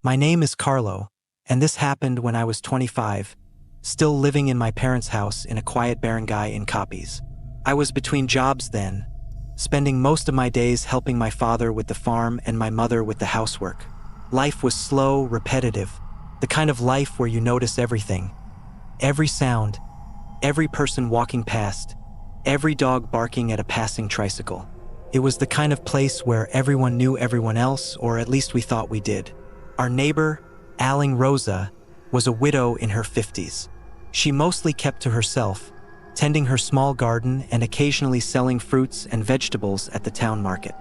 My name is Carlo, and this happened when I was 25, still living in my parents' house in a quiet barangay in Capiz. I was between jobs then, spending most of my days helping my father with the farm and my mother with the housework. Life was slow, repetitive, the kind of life where you notice everything. Every sound, every person walking past, every dog barking at a passing tricycle. It was the kind of place where everyone knew everyone else, or at least we thought we did. Our neighbor, Aling Rosa, was a widow in her 50s. She mostly kept to herself, tending her small garden and occasionally selling fruits and vegetables at the town market.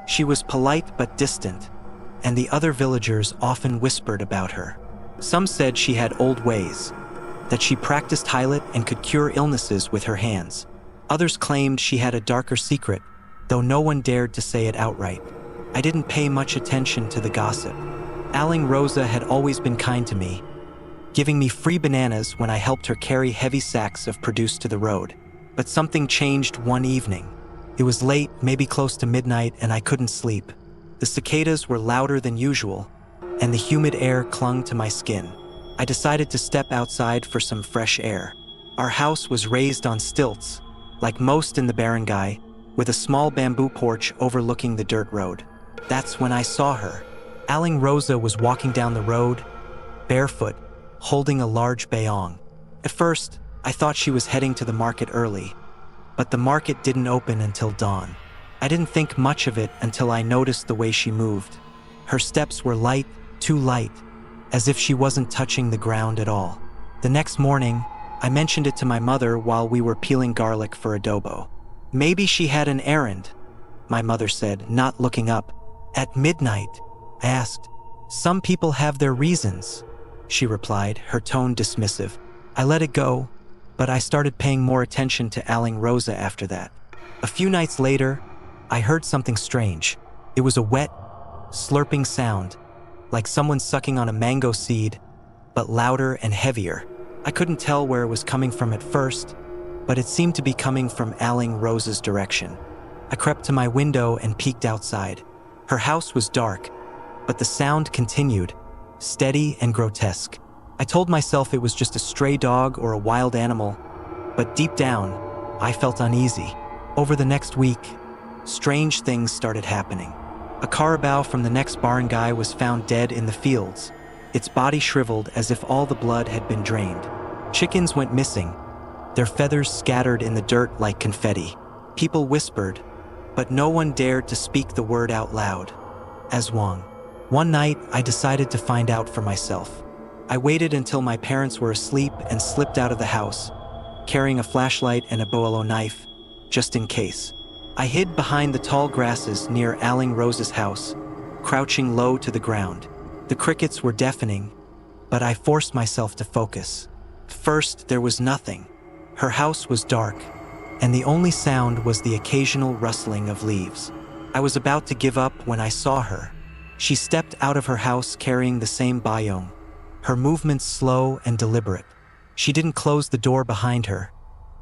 She was polite but distant, and the other villagers often whispered about her. Some said she had old ways, that she practiced Heilat and could cure illnesses with her hands. Others claimed she had a darker secret, though no one dared to say it outright. I didn't pay much attention to the gossip. Aling Rosa had always been kind to me, giving me free bananas when I helped her carry heavy sacks of produce to the road. But something changed one evening. It was late, maybe close to midnight, and I couldn't sleep. The cicadas were louder than usual, and the humid air clung to my skin. I decided to step outside for some fresh air. Our house was raised on stilts, like most in the barangay, with a small bamboo porch overlooking the dirt road. That's when I saw her. Aling Rosa was walking down the road, barefoot, holding a large bayong. At first, I thought she was heading to the market early, but the market didn't open until dawn. I didn't think much of it until I noticed the way she moved. Her steps were light, too light, as if she wasn't touching the ground at all. The next morning, I mentioned it to my mother while we were peeling garlic for adobo. Maybe she had an errand, my mother said, not looking up. At midnight, I asked. Some people have their reasons, she replied, her tone dismissive. I let it go, but I started paying more attention to Aling Rosa after that. A few nights later, I heard something strange. It was a wet, slurping sound, like someone sucking on a mango seed, but louder and heavier. I couldn't tell where it was coming from at first, but it seemed to be coming from Aling Rosa's direction. I crept to my window and peeked outside. Her house was dark, but the sound continued, steady and grotesque. I told myself it was just a stray dog or a wild animal, but deep down, I felt uneasy. Over the next week, strange things started happening. A carabao from the next barangay was found dead in the fields, its body shriveled as if all the blood had been drained. Chickens went missing, their feathers scattered in the dirt like confetti. People whispered, but no one dared to speak the word out loud. Aswang. One night, I decided to find out for myself. I waited until my parents were asleep and slipped out of the house, carrying a flashlight and a boalo knife, just in case. I hid behind the tall grasses near Aling Rosa's house, crouching low to the ground. The crickets were deafening, but I forced myself to focus. First, there was nothing. Her house was dark, and the only sound was the occasional rustling of leaves. I was about to give up when I saw her. She stepped out of her house carrying the same bayong, her movements slow and deliberate. She didn't close the door behind her,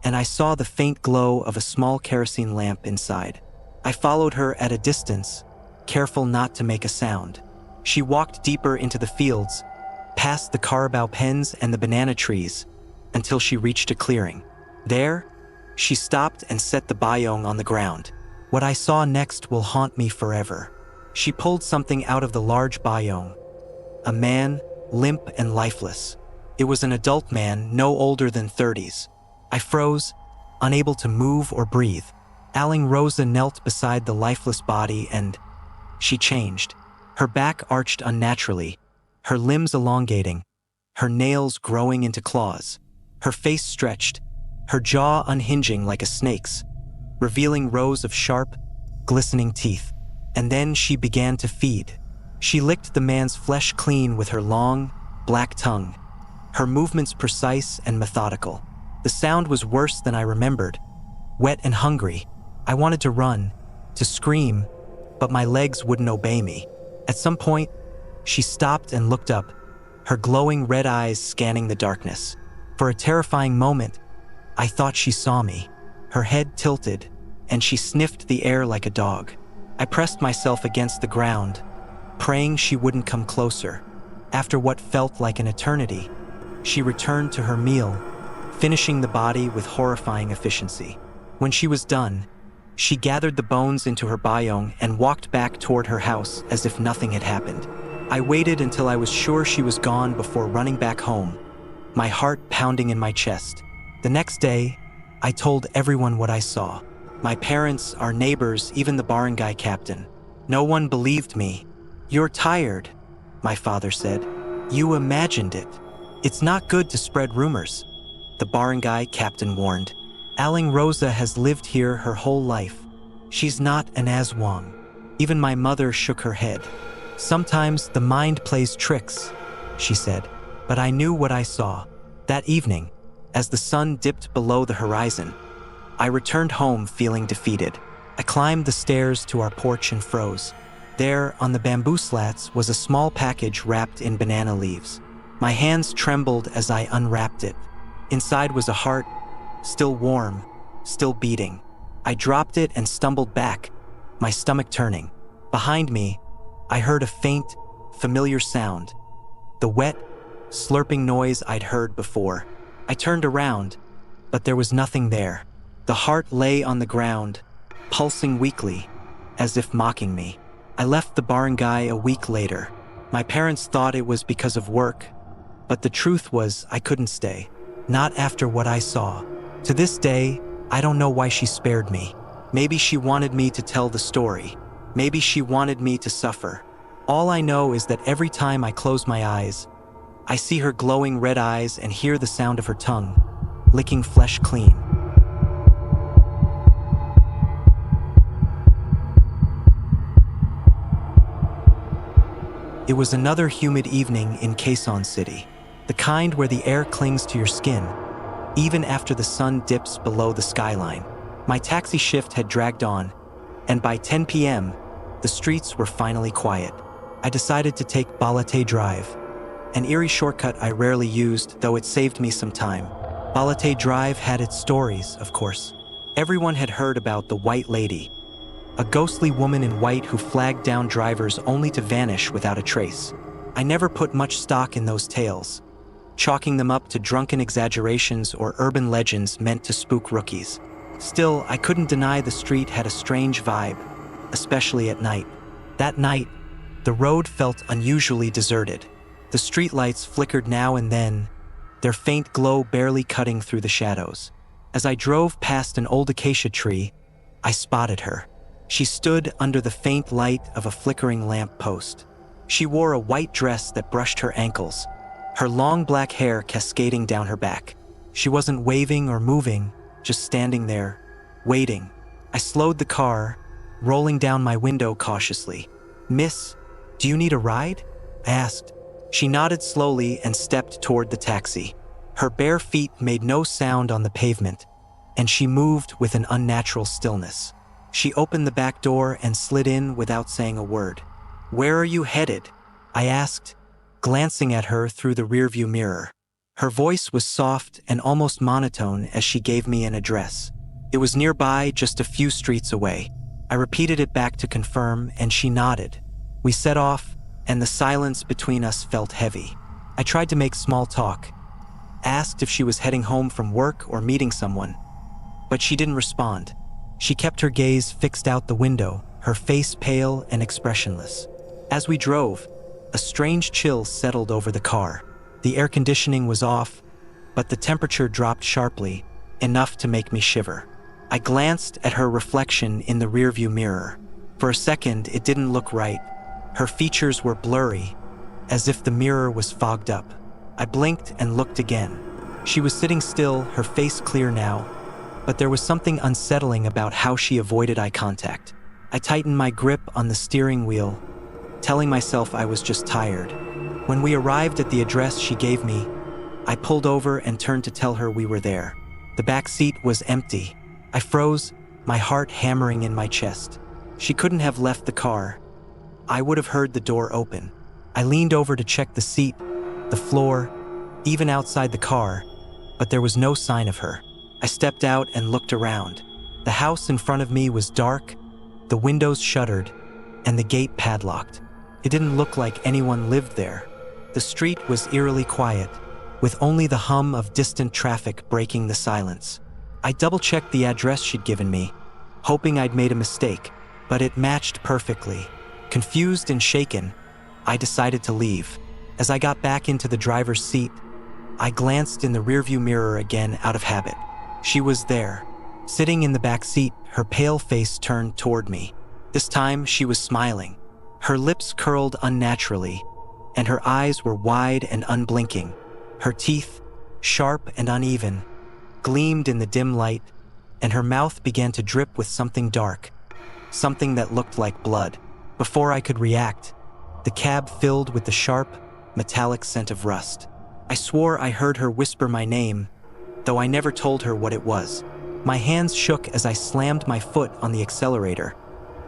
and I saw the faint glow of a small kerosene lamp inside. I followed her at a distance, careful not to make a sound. She walked deeper into the fields, past the carabao pens and the banana trees, until she reached a clearing. There, she stopped and set the bayong on the ground. What I saw next will haunt me forever. She pulled something out of the large bayong. A man, limp and lifeless. It was an adult man, no older than 30s. I froze, unable to move or breathe. Aling Rosa knelt beside the lifeless body and she changed. Her back arched unnaturally, her limbs elongating, her nails growing into claws. Her face stretched, her jaw unhinging like a snake's, revealing rows of sharp, glistening teeth. And then she began to feed. She licked the man's flesh clean with her long, black tongue, her movements precise and methodical. The sound was worse than I remembered, wet and hungry. I wanted to run, to scream, but my legs wouldn't obey me. At some point, she stopped and looked up, her glowing red eyes scanning the darkness. For a terrifying moment, I thought she saw me. Her head tilted, and she sniffed the air like a dog. I pressed myself against the ground, praying she wouldn't come closer. After what felt like an eternity, she returned to her meal, finishing the body with horrifying efficiency. When she was done, she gathered the bones into her bayong and walked back toward her house as if nothing had happened. I waited until I was sure she was gone before running back home, my heart pounding in my chest. The next day, I told everyone what I saw. My parents, our neighbors, even the barangay captain. No one believed me. "You're tired," my father said. "You imagined it. It's not good to spread rumors," the barangay captain warned. "Aling Rosa has lived here her whole life. She's not an Aswang." Even my mother shook her head. "Sometimes the mind plays tricks," she said, but I knew what I saw. That evening, as the sun dipped below the horizon, I returned home feeling defeated. I climbed the stairs to our porch and froze. There, on the bamboo slats, was a small package wrapped in banana leaves. My hands trembled as I unwrapped it. Inside was a heart, still warm, still beating. I dropped it and stumbled back, my stomach turning. Behind me, I heard a faint, familiar sound. The wet, slurping noise I'd heard before. I turned around, but there was nothing there. The heart lay on the ground, pulsing weakly, as if mocking me. I left the barangay a week later. My parents thought it was because of work, but the truth was I couldn't stay. Not after what I saw. To this day, I don't know why she spared me. Maybe she wanted me to tell the story. Maybe she wanted me to suffer. All I know is that every time I close my eyes, I see her glowing red eyes and hear the sound of her tongue, licking flesh clean. It was another humid evening in Quezon City, the kind where the air clings to your skin, even after the sun dips below the skyline. My taxi shift had dragged on, and by 10 p.m., the streets were finally quiet. I decided to take Balete Drive, an eerie shortcut I rarely used, though it saved me some time. Balete Drive had its stories, of course. Everyone had heard about the White Lady, a ghostly woman in white who flagged down drivers only to vanish without a trace. I never put much stock in those tales, chalking them up to drunken exaggerations or urban legends meant to spook rookies. Still, I couldn't deny the street had a strange vibe, especially at night. That night, the road felt unusually deserted. The streetlights flickered now and then, their faint glow barely cutting through the shadows. As I drove past an old acacia tree, I spotted her. She stood under the faint light of a flickering lamp post. She wore a white dress that brushed her ankles, her long black hair cascading down her back. She wasn't waving or moving, just standing there, waiting. I slowed the car, rolling down my window cautiously. "Miss, do you need a ride?" I asked. She nodded slowly and stepped toward the taxi. Her bare feet made no sound on the pavement, and she moved with an unnatural stillness. She opened the back door and slid in without saying a word. "Where are you headed?" I asked, glancing at her through the rearview mirror. Her voice was soft and almost monotone as she gave me an address. It was nearby, just a few streets away. I repeated it back to confirm, and she nodded. We set off, and the silence between us felt heavy. I tried to make small talk, asked if she was heading home from work or meeting someone, but she didn't respond. She kept her gaze fixed out the window, her face pale and expressionless. As we drove, a strange chill settled over the car. The air conditioning was off, but the temperature dropped sharply, enough to make me shiver. I glanced at her reflection in the rearview mirror. For a second, it didn't look right. Her features were blurry, as if the mirror was fogged up. I blinked and looked again. She was sitting still, her face clear now, but there was something unsettling about how she avoided eye contact. I tightened my grip on the steering wheel, telling myself I was just tired. When we arrived at the address she gave me, I pulled over and turned to tell her we were there. The back seat was empty. I froze, my heart hammering in my chest. She couldn't have left the car. I would have heard the door open. I leaned over to check the seat, the floor, even outside the car, but there was no sign of her. I stepped out and looked around. The house in front of me was dark, the windows shuttered, and the gate padlocked. It didn't look like anyone lived there. The street was eerily quiet, with only the hum of distant traffic breaking the silence. I double-checked the address she'd given me, hoping I'd made a mistake, but it matched perfectly. Confused and shaken, I decided to leave. As I got back into the driver's seat, I glanced in the rearview mirror again out of habit. She was there, sitting in the back seat, her pale face turned toward me. This time, she was smiling. Her lips curled unnaturally, and her eyes were wide and unblinking. Her teeth, sharp and uneven, gleamed in the dim light, and her mouth began to drip with something dark, something that looked like blood. Before I could react, the cab filled with the sharp, metallic scent of rust. I swore I heard her whisper my name, though I never told her what it was. My hands shook as I slammed my foot on the accelerator,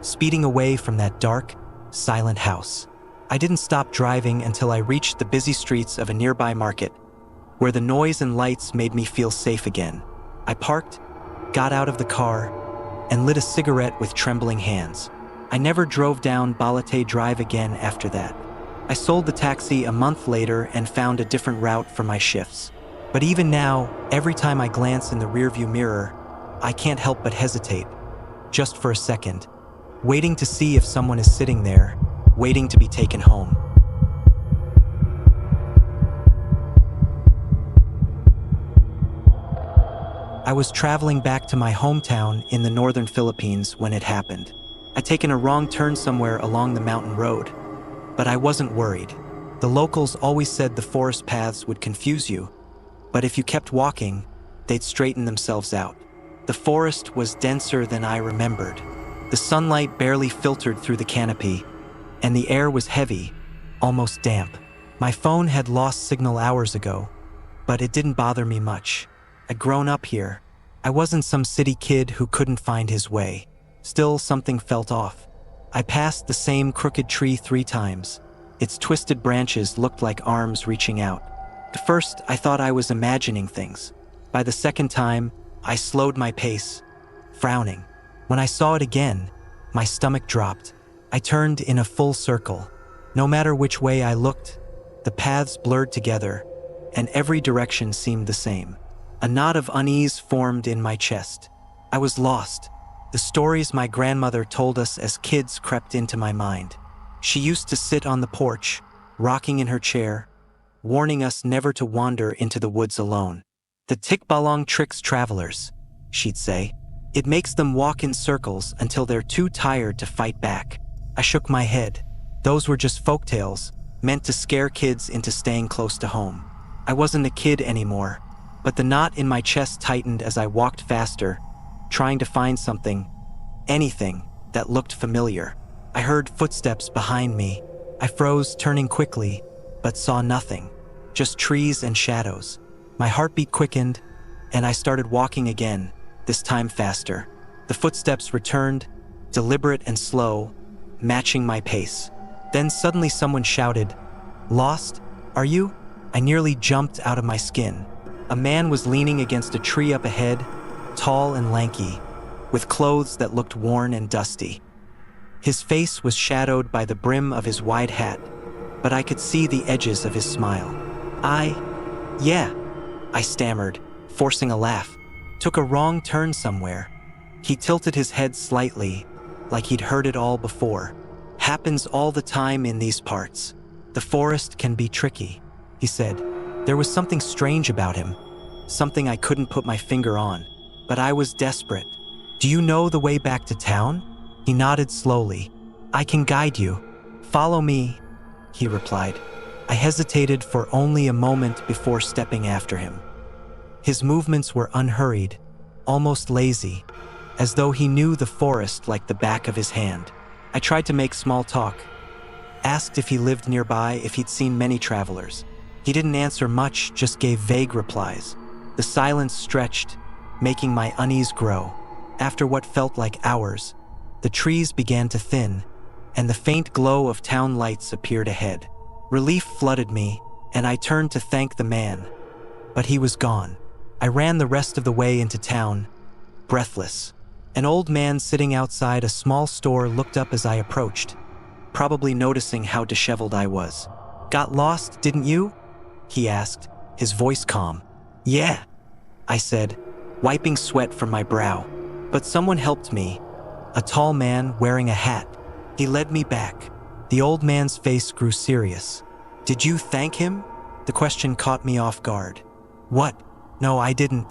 speeding away from that dark, silent house. I didn't stop driving until I reached the busy streets of a nearby market, where the noise and lights made me feel safe again. I parked, got out of the car, and lit a cigarette with trembling hands. I never drove down Balete Drive again after that. I sold the taxi a month later and found a different route for my shifts. But even now, every time I glance in the rearview mirror, I can't help but hesitate, just for a second, waiting to see if someone is sitting there, waiting to be taken home. I was traveling back to my hometown in the northern Philippines when it happened. I'd taken a wrong turn somewhere along the mountain road, but I wasn't worried. The locals always said the forest paths would confuse you, but if you kept walking, they'd straighten themselves out. The forest was denser than I remembered. The sunlight barely filtered through the canopy, and the air was heavy, almost damp. My phone had lost signal hours ago, but it didn't bother me much. I'd grown up here. I wasn't some city kid who couldn't find his way. Still, something felt off. I passed the same crooked tree 3 times. Its twisted branches looked like arms reaching out. At first, I thought I was imagining things. By the second time, I slowed my pace, frowning. When I saw it again, my stomach dropped. I turned in a full circle. No matter which way I looked, the paths blurred together, and every direction seemed the same. A knot of unease formed in my chest. I was lost. The stories my grandmother told us as kids crept into my mind. She used to sit on the porch, rocking in her chair, warning us never to wander into the woods alone. The Tikbalang tricks travelers, she'd say. It makes them walk in circles until they're too tired to fight back. I shook my head. Those were just folktales, meant to scare kids into staying close to home. I wasn't a kid anymore, but the knot in my chest tightened as I walked faster, trying to find something, anything, that looked familiar. I heard footsteps behind me. I froze, turning quickly, but saw nothing, just trees and shadows. My heartbeat quickened, and I started walking again, this time faster. The footsteps returned, deliberate and slow, matching my pace. Then suddenly someone shouted, "Lost? Are you?" I nearly jumped out of my skin. A man was leaning against a tree up ahead, tall and lanky, with clothes that looked worn and dusty. His face was shadowed by the brim of his wide hat, but I could see the edges of his smile. Yeah, I stammered, forcing a laugh. Took a wrong turn somewhere. He tilted his head slightly, like he'd heard it all before. Happens all the time in these parts. The forest can be tricky, he said. There was something strange about him, something I couldn't put my finger on, but I was desperate. Do you know the way back to town? He nodded slowly. I can guide you. Follow me, he replied. I hesitated for only a moment before stepping after him. His movements were unhurried, almost lazy, as though he knew the forest like the back of his hand. I tried to make small talk, asked if he lived nearby, if he'd seen many travelers. He didn't answer much, just gave vague replies. The silence stretched, making my unease grow. After what felt like hours, the trees began to thin, and the faint glow of town lights appeared ahead. Relief flooded me, and I turned to thank the man, but he was gone. I ran the rest of the way into town, breathless. An old man sitting outside a small store looked up as I approached, probably noticing how disheveled I was. Got lost, didn't you? He asked, his voice calm. Yeah, I said, wiping sweat from my brow. But someone helped me, a tall man wearing a hat. He led me back. The old man's face grew serious. Did you thank him? The question caught me off guard. What? No, I didn't.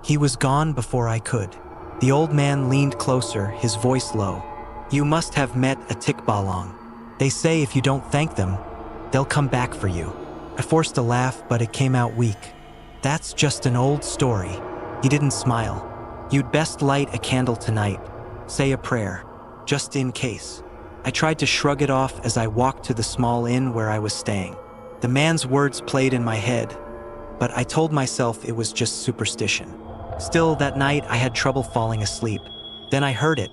He was gone before I could. The old man leaned closer, his voice low. You must have met a Tikbalang. They say if you don't thank them, they'll come back for you. I forced a laugh, but it came out weak. That's just an old story. He didn't smile. You'd best light a candle tonight. Say a prayer, just in case. I tried to shrug it off as I walked to the small inn where I was staying. The man's words played in my head, but I told myself it was just superstition. Still, that night I had trouble falling asleep. Then I heard it,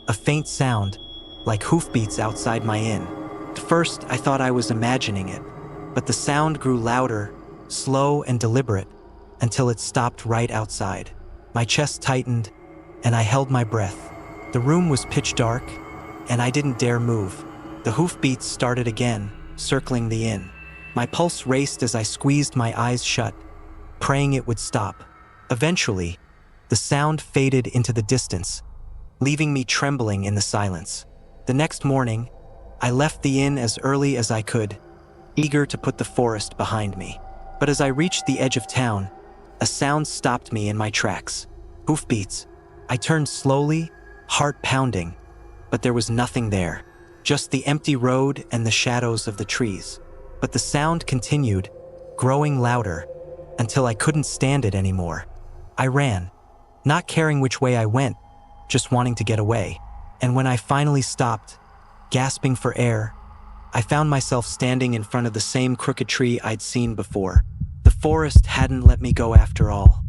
a faint sound, like hoofbeats outside my inn. At first, I thought I was imagining it, but the sound grew louder, slow and deliberate, until it stopped right outside. My chest tightened, and I held my breath. The room was pitch dark, and I didn't dare move. The hoofbeats started again, circling the inn. My pulse raced as I squeezed my eyes shut, praying it would stop. Eventually, the sound faded into the distance, leaving me trembling in the silence. The next morning, I left the inn as early as I could, eager to put the forest behind me. But as I reached the edge of town, a sound stopped me in my tracks. Hoofbeats. I turned slowly, heart pounding, but there was nothing there, just the empty road and the shadows of the trees. But the sound continued, growing louder, until I couldn't stand it anymore. I ran, not caring which way I went, just wanting to get away. And when I finally stopped, gasping for air, I found myself standing in front of the same crooked tree I'd seen before. The forest hadn't let me go after all.